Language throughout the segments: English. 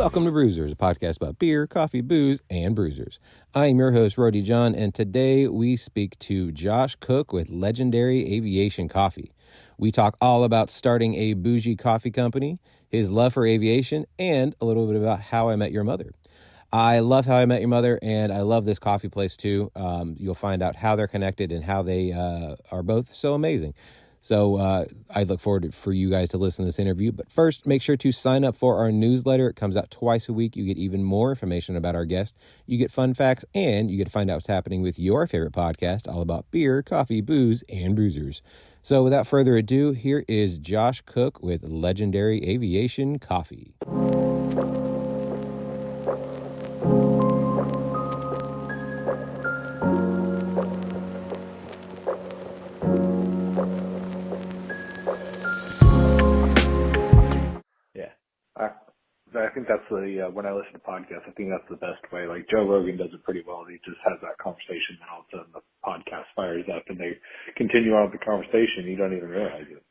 Welcome to Brewsers, a podcast about beer, coffee, booze, and bruisers. I am your host, Rody John, and today we speak to Josh Cook with legendary Aviation Coffee. We talk all about starting a bougie coffee company, his love for aviation, and a little bit about How I Met Your Mother. I love How I Met Your Mother, and I love this coffee place too. You'll find out how they're connected and how they are both so amazing. So I look forward for you guys to listen to this interview. But first, make sure to sign up for our newsletter. It comes out twice a week. You get even more information about our guest. You get fun facts, and you get to find out what's happening with your favorite podcast, all about beer, coffee, booze, and bruisers. So without further ado, here is Josh Cook with legendary Aviation Coffee. I think that's when I listen to podcasts, I think that's the best way. Like Joe Rogan does it pretty well. He just has that conversation, and all of a sudden the podcast fires up, and they continue on with the conversation. You don't even realize it.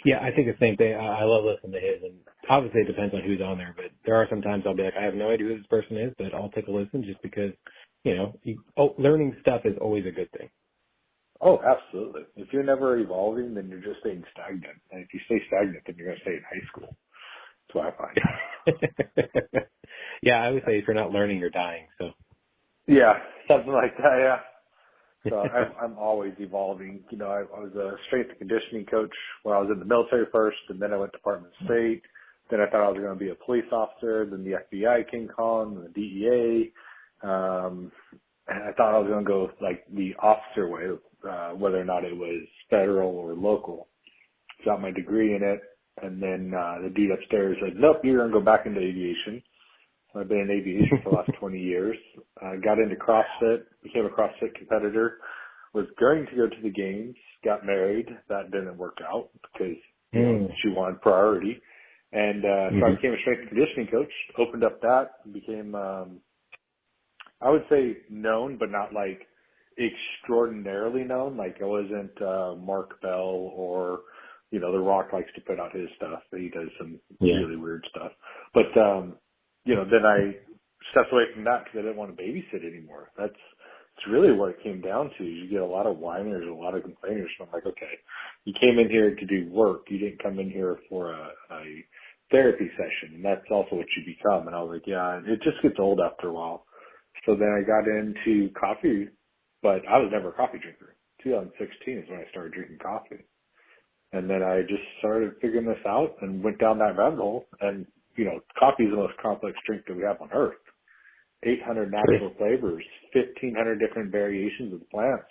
Yeah, I think the same thing. I love listening to his, and obviously it depends on who's on there, but there are some times I'll be like, I have no idea who this person is, but I'll take a listen just because, learning stuff is always a good thing. Oh, absolutely. If you're never evolving, then you're just staying stagnant. And if you stay stagnant, then you're going to stay in high school. That's what I find. Yeah, I would say if you're not learning, you're dying. So. Yeah, something like that. Yeah. So I'm always evolving. I was a strength and conditioning coach when I was in the military first, and then I went to Department of State. Then I thought I was going to be a police officer. Then the FBI came calling, and the DEA. And I thought I was going to go like the officer way, whether or not it was federal or local. Got my degree in it. And then the dude upstairs said, nope, you're going to go back into aviation. So I've been in aviation for the last 20 years. Got into CrossFit, became a CrossFit competitor, was going to go to the games, got married. That didn't work out because she wanted priority. And so I became a strength and conditioning coach, opened up that, became, I would say known, but not like extraordinarily known. Like I wasn't Mark Bell or The Rock likes to put out his stuff. He does some really weird stuff. But, then I stepped away from that because I didn't want to babysit anymore. It's really what it came down to. You get a lot of whiners, a lot of complainers. So I'm like, okay, you came in here to do work. You didn't come in here for a therapy session. And that's also what you become. And I was like, yeah, it just gets old after a while. So then I got into coffee, but I was never a coffee drinker. 2016 is when I started drinking coffee. And then I just started figuring this out and went down that rabbit hole. And, coffee is the most complex drink that we have on earth. 800 natural flavors, 1,500 different variations of the plants.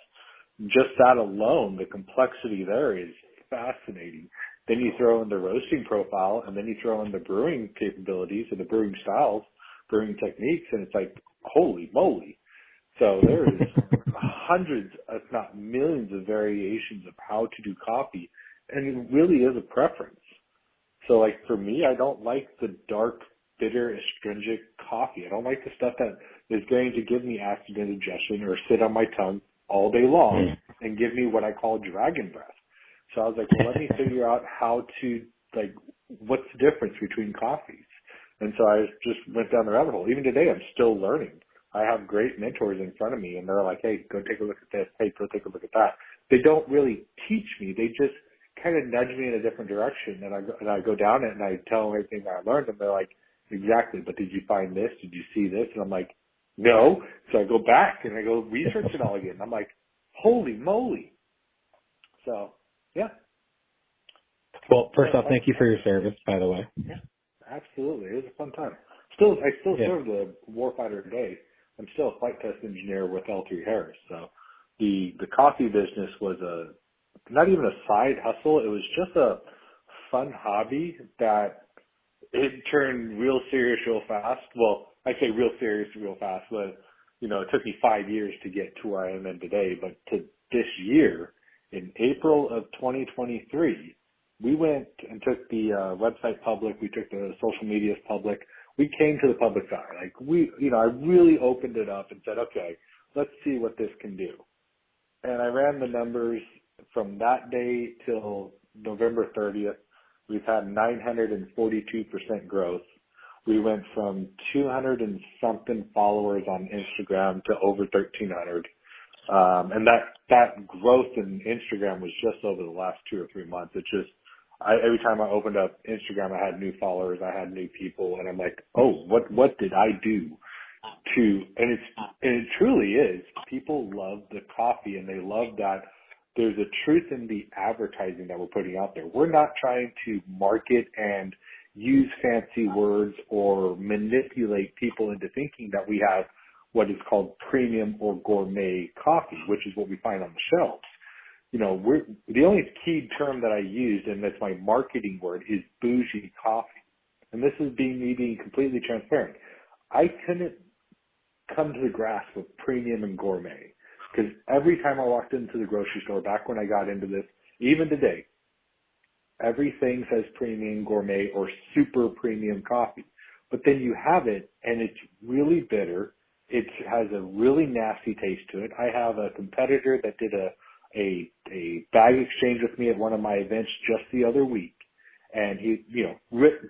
Just that alone, the complexity there is fascinating. Then you throw in the roasting profile, and then you throw in the brewing capabilities and the brewing styles, brewing techniques, and it's like, holy moly. So there is hundreds, if not millions of variations of how to do coffee. And it really is a preference. So like for me, I don't like the dark, bitter, astringent coffee. I don't like the stuff that is going to give me acid indigestion or sit on my tongue all day long and give me what I call dragon breath. So I was like, well, let me figure out how to, what's the difference between coffees? And so I just went down the rabbit hole. Even today, I'm still learning. I have great mentors in front of me, and they're like, hey, go take a look at this. Hey, go take a look at that. They don't really teach me. They just kind of nudge me in a different direction, and I go down it, and I tell them everything that I learned, and they're like, exactly, but did you find this? Did you see this? And I'm like, no. So I go back, and I go research it all again. I'm like, holy moly. So, yeah. Well, first off, thank you for your service, by the way. Yeah, absolutely. It was a fun time. I still serve the warfighter today. I'm still a flight test engineer with L3 Harris. So the coffee business was not even a side hustle. It was just a fun hobby that it turned real serious real fast. Well, I say real serious real fast, but it took me 5 years to get to where I am in today. But to this year, in April of 2023, we went and took the website public. We took the social medias public. We came to the public eye. I really opened it up and said, okay, let's see what this can do. And I ran the numbers from that day till November 30th. We've had 942% growth. we went from 200 and something followers on Instagram to over 1,300. And that growth in Instagram was just over the last 2 or 3 months. Every time I opened up Instagram, I had new followers, I had new people, and I'm like, oh, what did I do and it truly is. People love the coffee, and they love that there's a truth in the advertising that we're putting out there. We're not trying to market and use fancy words or manipulate people into thinking that we have what is called premium or gourmet coffee, which is what we find on the shelves. The only key term that I used, and that's my marketing word, is bougie coffee. And this is me being completely transparent. I couldn't come to the grasp of premium and gourmet, because every time I walked into the grocery store, back when I got into this, even today, everything says premium, gourmet, or super premium coffee. But then you have it, and it's really bitter. It has a really nasty taste to it. I have a competitor that did a bag exchange with me at one of my events just the other week. And he,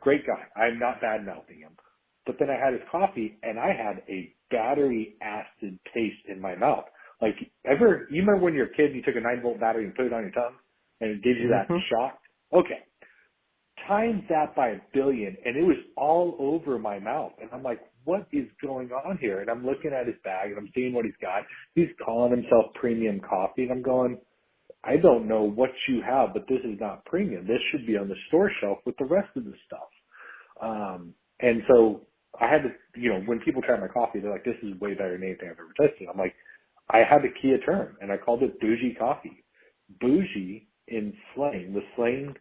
great guy. I'm not bad mouthing him. But then I had his coffee, and I had a battery acid taste in my mouth. Like, you remember when you were a kid and you took a 9-volt battery and put it on your tongue and it gives you that shock? Okay. Times that by 1 billion, and it was all over my mouth. And I'm like, what is going on here? And I'm looking at his bag, and I'm seeing what he's got. He's calling himself premium coffee, and I'm going, I don't know what you have, but this is not premium. This should be on the store shelf with the rest of the stuff. And so I had to, when people try my coffee, they're like, this is way better than anything I've ever tasted. I'm like, I had to key a term, and I called it bougie coffee. Bougie in slang, the slang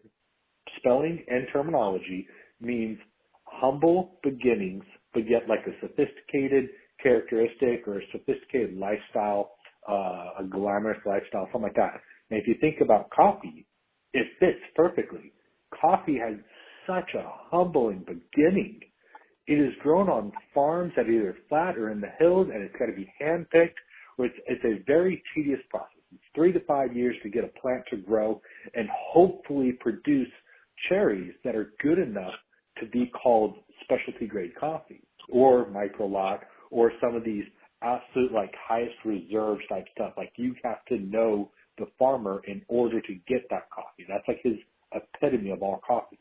spelling and terminology means humble beginnings, but yet like a sophisticated characteristic or a sophisticated lifestyle, a glamorous lifestyle, something like that. And if you think about coffee, it fits perfectly. Coffee has such a humbling beginning. It is grown on farms that are either flat or in the hills, and it's got to be hand-picked, or it's a very tedious process. It's 3 to 5 years to get a plant to grow and hopefully produce cherries that are good enough to be called specialty grade coffee or micro lot or some of these absolute like highest reserve type stuff. Like you have to know the farmer in order to get that coffee. That's like his epitome of all coffees.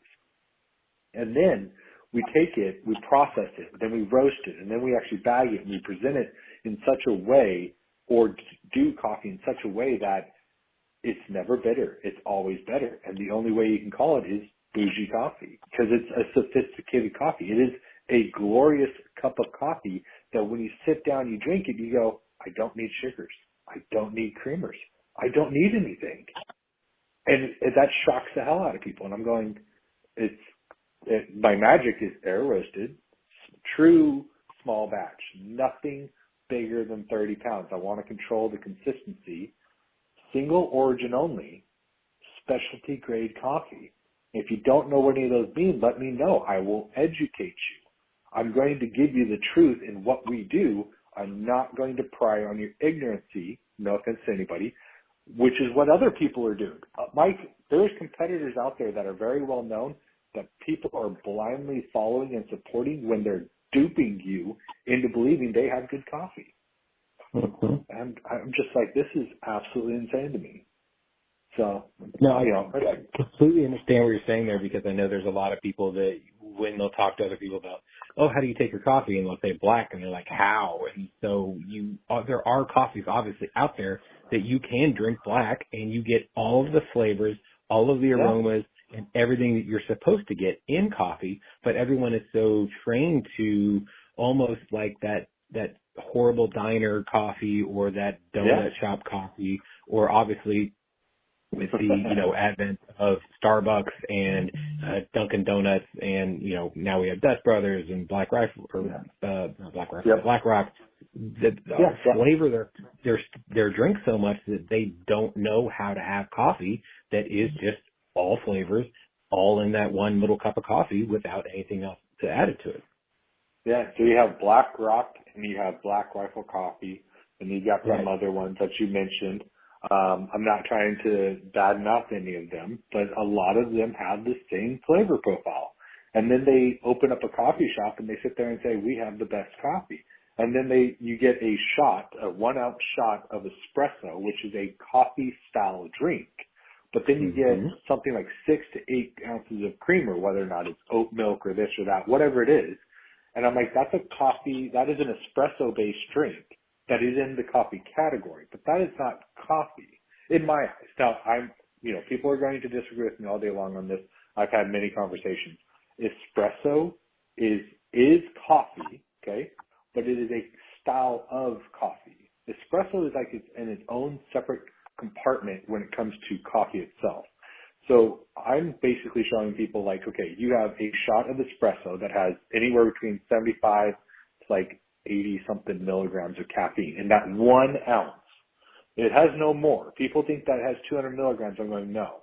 And then we take it, we process it, then we roast it, and then we actually bag it and we present it in such a way or do coffee in such a way that it's never bitter. It's always better. And the only way you can call it is bougie coffee because it's a sophisticated coffee. It is a glorious cup of coffee that when you sit down, you drink it, you go, I don't need sugars. I don't need creamers. I don't need anything. And that shocks the hell out of people. And I'm going, my magic is air roasted, true small batch, nothing bigger than 30 pounds. I want to control the consistency, single origin only, specialty grade coffee. If you don't know what any of those mean, let me know. I will educate you. I'm going to give you the truth in what we do. I'm not going to pry on your ignorancy, no offense to anybody, which is what other people are doing. Mike, there's competitors out there that are very well known that people are blindly following and supporting when they're duping you into believing they have good coffee. Mm-hmm. And I'm just like, this is absolutely insane to me. So, no, I completely understand what you're saying there because I know there's a lot of people that when they'll talk to other people about, oh, how do you take your coffee? And they'll say black, and they're like, how? And so there are coffees obviously out there that you can drink black and you get all of the flavors, all of the aromas, and everything that you're supposed to get in coffee, but everyone is so trained to almost like that horrible diner coffee or that donut shop coffee, or obviously with the, advent of Starbucks and Dunkin' Donuts and, now we have Dutch Brothers and Black Rifle, or not Black Rifle, Black Rock, flavor their drink so much that they don't know how to have coffee that is just all flavors, all in that one little cup of coffee without anything else to add it to it. Yeah, so you have Black Rock and you have Black Rifle coffee, and you got some other ones that you mentioned. I'm not trying to badmouth any of them, but a lot of them have the same flavor profile. And then they open up a coffee shop and they sit there and say, we have the best coffee. And then you get a shot, a 1 ounce shot of espresso, which is a coffee style drink. But then you get something like 6 to 8 ounces of creamer, whether or not it's oat milk or this or that, whatever it is. And I'm like, that's a coffee, that is an espresso based drink that is in the coffee category, but that is not coffee in my eyes. Now people are going to disagree with me all day long on this. I've had many conversations. Espresso is coffee, okay, but it is a style of coffee. Espresso is like it's in its own separate compartment when it comes to coffee itself. So I'm basically showing people like, okay, you have a shot of espresso that has anywhere between 75 to like 80 something milligrams of caffeine in that 1 ounce. It has no more. People think that it has 200 milligrams. I'm going, no.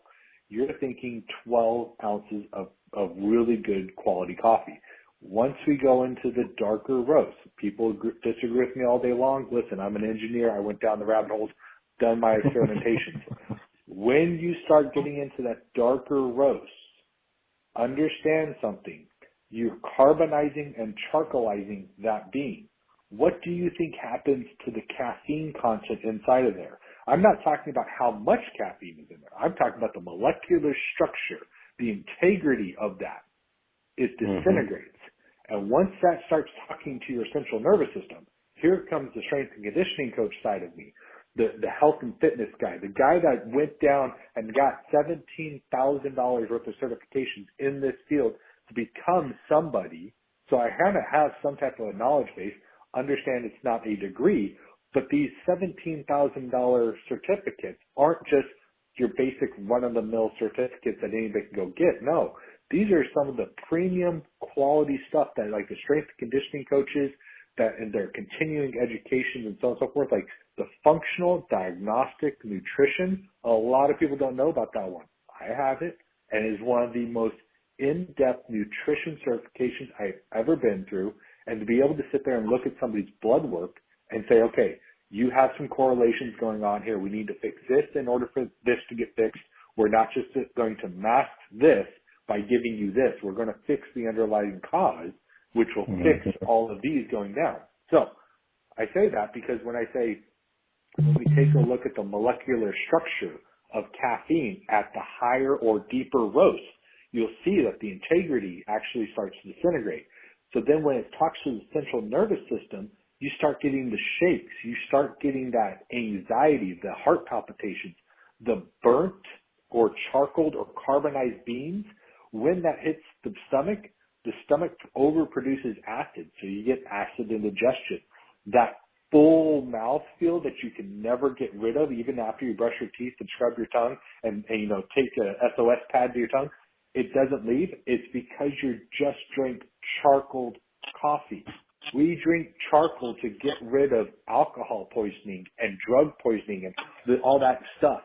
You're thinking 12 ounces of really good quality coffee. Once we go into the darker roast, people disagree with me all day long. Listen, I'm an engineer. I went down the rabbit holes, done my experimentations. When you start getting into that darker roast, understand something. You're carbonizing and charcoalizing that bean. What do you think happens to the caffeine content inside of there? I'm not talking about how much caffeine is in there. I'm talking about the molecular structure, the integrity of that. It disintegrates. And once that starts talking to your central nervous system, here comes the strength and conditioning coach side of me, the health and fitness guy, the guy that went down and got $17,000 worth of certifications in this field to become somebody. So I kind of have some type of a knowledge base. Understand it's not a degree, but these $17,000 certificates aren't just your basic run-of-the-mill certificates that anybody can go get. No, these are some of the premium quality stuff that like the strength and conditioning coaches that in their continuing education and so on and so forth, like the functional diagnostic nutrition. A lot of people don't know about that one. I have it, and it is one of the most in-depth nutrition certifications I've ever been through. And to be able to sit there and look at somebody's blood work and say, okay, you have some correlations going on here. We need to fix this in order for this to get fixed. We're not just going to mask this by giving you this. We're going to fix the underlying cause, which will fix all of these going down. So I say that because when I say, when we take a look at the molecular structure of caffeine at the higher or deeper roast, you'll see that the integrity actually starts to disintegrate. So then when it talks to the central nervous system, you start getting the shakes, you start getting that anxiety, the heart palpitations, the burnt or charcoaled or carbonized beans. When that hits the stomach overproduces acid, so you get acid indigestion. That full mouthfeel that you can never get rid of, even after you brush your teeth and scrub your tongue and take a SOS pad to your tongue, it doesn't leave. It's because you just drank charcoaled coffee. We drink charcoal to get rid of alcohol poisoning and drug poisoning and all that stuff.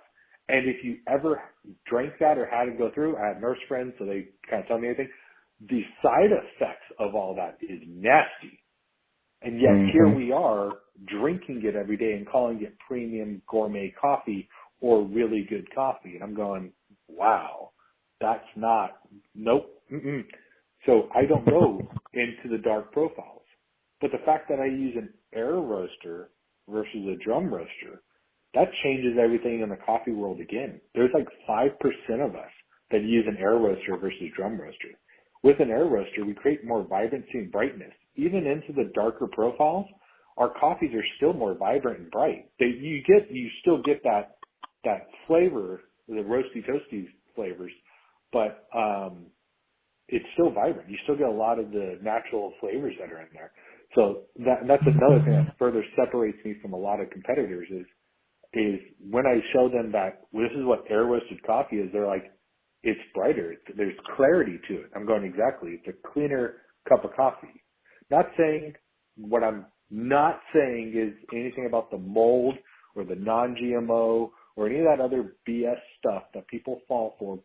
And if you ever drank that or had it go through, I have nurse friends, so they kind of tell me anything. The side effects of all that is nasty. And yet here we are drinking it every day and calling it premium gourmet coffee or really good coffee. And I'm going, wow, that's not, nope. So I don't go into the dark profiles. But the fact that I use an air roaster versus a drum roaster, that changes everything in the coffee world again. There's like 5% of us that use an air roaster versus a drum roaster. With an air roaster, we create more vibrancy and brightness. Even into the darker profiles, our coffees are still more vibrant and bright. You still get that flavor, the roasty toasty flavors, but it's still vibrant. You still get a lot of the natural flavors that are in there. So that's another thing that further separates me from a lot of competitors is when I show them that this is what air roasted coffee is, they're like, it's brighter. There's clarity to it. I'm going, exactly. It's a cleaner cup of coffee. Not saying, what I'm not saying is anything about the mold or the non-GMO or any of that other BS stuff that people fall for